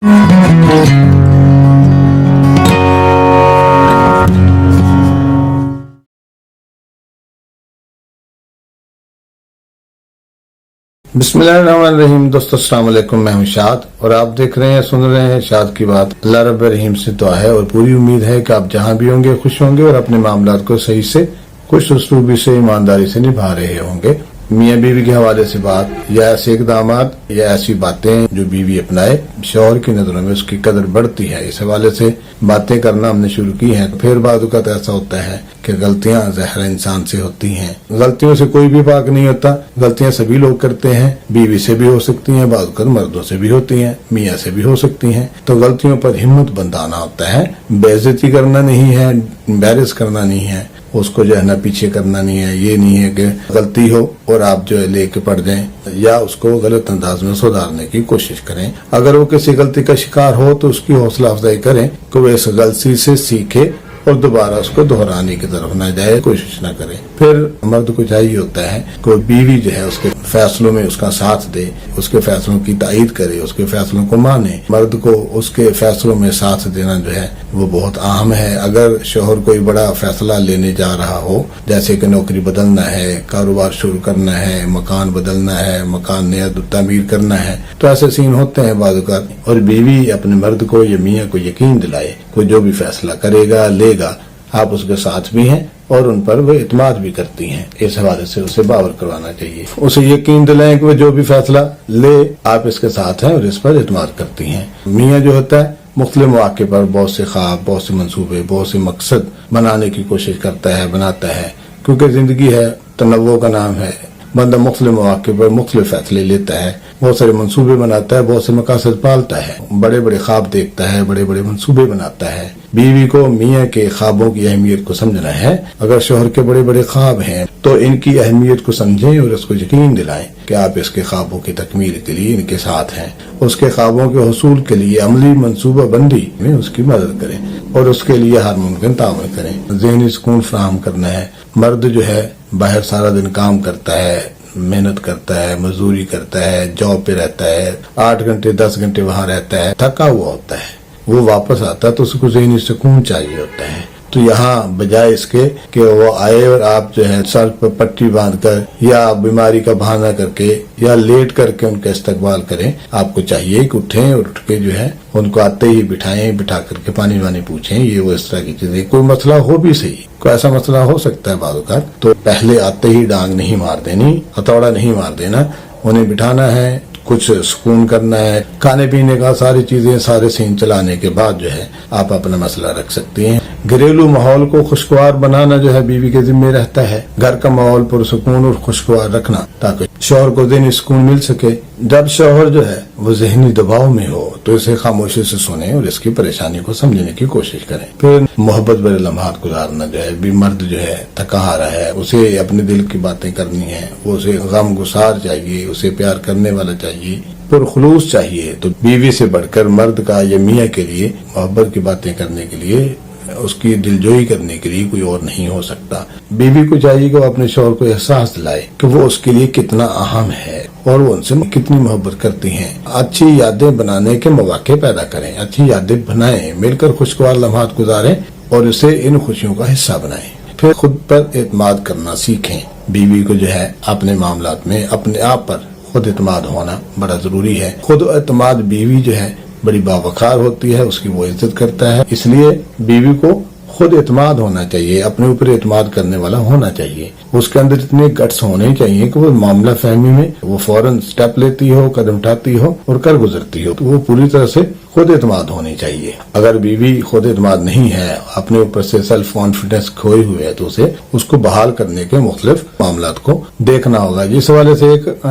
बिस्मिल्लाहिर्रहमानिर्रहीम। दोस्तों अस्सलाम वालेकुम, मैं हूं शाद और आप देख रहे हैं, सुन रहे हैं शाद की बात। अल्लाह रब्बुल रहीम से दुआ है और पूरी उम्मीद है कि आप जहां भी होंगे खुश होंगे और अपने मामलात को सही से, खुश उसलूबी से, ईमानदारी से निभा रहे होंगे। मियाँ बीवी के हवाले से बात, या ऐसे इकदामात या ऐसी बातें जो बीवी अपनाए, शौहर की नजरों में उसकी कदर बढ़ती है। इस हवाले से बातें करना हमने शुरू की हैं। फिर बाद वक़्त ऐसा होता है कि गलतियां ज़ाहिर इंसान से होती हैं। गलतियों से कोई भी पाक नहीं होता, गलतियां सभी लोग करते हैं। बीवी से भी हो सकती हैं, बाद वक़्त मर्दों से भी होती हैं, मियाँ से भी हो सकती हैं। तो गलतियों पर हिम्मत बंधाना होता है। बेइज्जती करना नहीं है, एम्बैरेस करना नहीं है, उसको जो है ना पीछे करना नहीं है। ये नहीं है कि गलती हो और आप जो है लेके पड़ जाएं या उसको गलत अंदाज में सुधारने की कोशिश करें। अगर वो किसी गलती का शिकार हो तो उसकी हौसला अफजाई करें कि वो इस गलती से सीखे और दोबारा उसको दोहराने की तरफ न जाए, कोशिश न करे। फिर मर्द को चाहिए होता है कि बीवी जो है उसके फैसलों में उसका साथ दे, उसके फैसलों की तायीद करे, उसके फैसलों को माने। मर्द को उसके फैसलों में साथ देना जो है वो बहुत अहम है। अगर शोहर कोई बड़ा फैसला लेने जा रहा हो, जैसे कि नौकरी बदलना है, कारोबार शुरू करना है, मकान बदलना है, मकान नया तामीर करना है, तो ऐसे सीन होते हैं बाद वक़्त। और बीवी अपने मर्द को या मियाँ को यकीन दिलाए कोई जो भी फैसला करेगा लेगा, आप उसके साथ भी हैं और उन पर वो इत्मीनान भी करती हैं। इस हवाले से उसे बावर करवाना चाहिए। उसे यकीन दिलाएं कि वो जो भी फैसला ले आप इसके साथ हैं और इस पर इत्मीनान करती हैं। मियाँ जो होता है मुख्तलिफ मौके पर बहुत से ख्वाब, बहुत से मंसूबे, बहुत से मकसद बनाने की कोशिश करता है, बनाता है। क्योंकि जिंदगी है, तनव्वो का नाम है। बंदा मुख्तलिफ मौके पर मुख्तलिफ फैसले लेता है, बहुत सारे मंसूबे बनाता है, बहुत से मकासद पालता है, बड़े बड़े ख्वाब देखता है, बड़े बड़े मंसूबे बनाता है। बीवी को मियाँ के ख्वाबों की अहमियत को समझना है। अगर शोहर के बड़े बड़े ख्वाब हैं तो इनकी अहमियत को समझें और उसको यकीन दिलाएं कि आप इसके ख्वाबों की तकमील के लिए इनके साथ हैं। उसके ख्वाबों के हुसूल के लिए अमली मंसूबा बंदी में उसकी मदद करें और उसके लिए हर मुमकिन ताउन करें। ज़हनी सुकून फराहम करना है। मर्द जो है बाहर सारा दिन काम करता है, मेहनत करता है, मजदूरी करता है, जॉब पे रहता है, 8 घंटे 10 घंटे वहां रहता है, थका हुआ होता है। वो वापस आता है तो उसको ज़हनी सुकून चाहिए होता है। तो यहाँ बजाय इसके कि वो आए और आप जो है सर पर पट्टी बांधकर या बीमारी का बहाना करके या लेट करके उनका इस्तकबाल करें, आपको चाहिए कि उठें और उठ के जो है उनको आते ही बिठाएं, बिठा करके पानी वानी पूछें, ये वो इस तरह की चीजें। कोई मसला हो भी सही, कोई ऐसा मसला हो सकता है बाज़, तो पहले आते ही डांग नहीं मार देनी, हथौड़ा नहीं मार देना, उन्हें बिठाना है, कुछ सुकून करना है, खाने पीने का सारी चीजें, सारे सीन चलाने के बाद जो है आप अपना मसला रख सकते हैं। घरेलू माहौल को खुशगवार बनाना जो है बीवी के जिम्मे रहता है। घर का माहौल पुरसुकून और खुशगवार रखना ताकि शौहर को ज़हनी सुकून मिल सके। जब शौहर जो है वो ज़हनी दबाव में हो तो इसे खामोशी से सुने और इसकी परेशानी को समझने की कोशिश करें। फिर मोहब्बत भरे लम्हात गुजारना जो है, भी मर्द जो है थका हारा है, उसे अपने दिल की बातें करनी है, वो उसे गम गुसार चाहिए, उसे प्यार करने वाला चाहिए, पुरखुलूस चाहिए। तो बीवी से बढ़कर मर्द का या मियाँ के लिए मोहब्बत की बातें करने के लिए, उसकी दिलजोई करने के लिए कोई और नहीं हो सकता। बीवी को चाहिए कि वो अपने शौहर को एहसास दिलाए कि वो उसके लिए कितना अहम है और वो उनसे कितनी मोहब्बत करती हैं। अच्छी यादें बनाने के मौके पैदा करें, अच्छी यादें बनाएं, मिलकर खुशगवार लम्हात गुजारें और उसे इन खुशियों का हिस्सा बनाएं। फिर खुद पर एतमाद करना सीखें। बीवी को जो है अपने मामलात में अपने आप पर खुद एतमाद होना बड़ा जरूरी है। खुद एतमाद बीवी जो है बड़ी बावकार होती है, उसकी वो इज्जत करता है। इसलिए बीवी को खुद एतमाद होना चाहिए, अपने ऊपर एतमाद करने वाला होना चाहिए। उसके अंदर इतने गट्स होने चाहिए कि वो मामला फहमी में वो फौरन स्टेप लेती हो, कदम उठाती हो और कर गुजरती हो। तो वो पूरी तरह से खुद एतमाद होनी चाहिए। अगर बीवी खुद एतमाद नहीं है, अपने ऊपर से सेल्फ कॉन्फिडेंस खोए हुए है, तो उसे उसको बहाल करने के मुख्तलिफ मामलात को देखना होगा। जिस हवाले से एक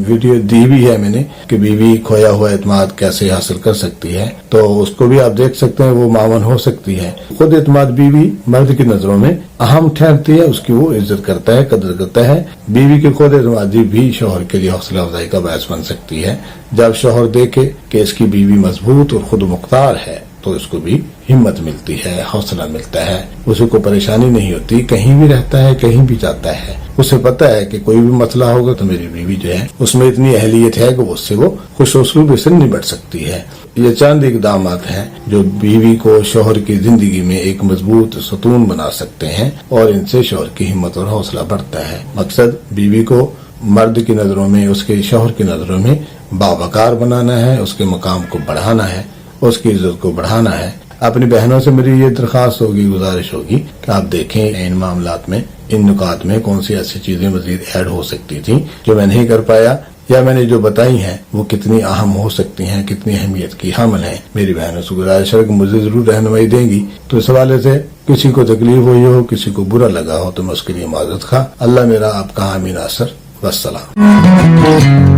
वीडियो दी भी है मैंने कि बीवी खोया हुआ एतमाद कैसे हासिल कर सकती है, तो उसको भी आप देख सकते हैं, वो मावन हो सकती है। खुद एतमाद बीवी मर्द की नजरों में अहम ठहरती है, उसकी वो इज्जत करता है, कदर करता है। बीवी की खुद एतमादी भी शौहर के लिए हौसला अफजाई का बायस बन सकती है। जब शौहर देखे कि इसकी बीवी मजबूत और खुद मुख्तार है तो इसको भी हिम्मत मिलती है, हौसला मिलता है, उसे कोई परेशानी नहीं होती, कहीं भी रहता है, कहीं भी जाता है, اسے پتہ ہے کہ کوئی بھی مسئلہ ہوگا تو میری بیوی جو ہے اس میں اتنی اہلیت ہے کہ اس سے وہ خوش اسلوبی سے نمٹ سکتی ہے۔ یہ چند اقدامات ہیں جو بیوی کو شوہر کی زندگی میں ایک مضبوط ستون بنا سکتے ہیں اور ان سے شوہر کی ہمت اور حوصلہ بڑھتا ہے۔ مقصد بیوی کو مرد کی نظروں میں، اس کے شوہر کی نظروں میں باوقار بنانا ہے، اس کے مقام کو بڑھانا ہے، اس کی عزت کو بڑھانا ہے۔ اپنی بہنوں سے میری یہ درخواست ہوگی، گزارش ہوگی کہ آپ دیکھیں ان معاملات میں، ان نکات میں کون سی ایسی چیزیں مزید ایڈ ہو سکتی تھیں جو میں نہیں کر پایا، یا میں نے جو بتائی ہیں وہ کتنی اہم ہو سکتی ہیں، کتنی اہمیت کی حامل ہیں۔ میری بہنوں سے گزارش ہے کہ مجھے ضرور رہنمائی دیں گی۔ تو اس حوالے سے کسی کو تکلیف ہوئی ہو، کسی کو برا لگا ہو تو میں اس کے لیے معذرت خواہ۔ اللہ میرا آپ کا حامی ناصر، والسلام۔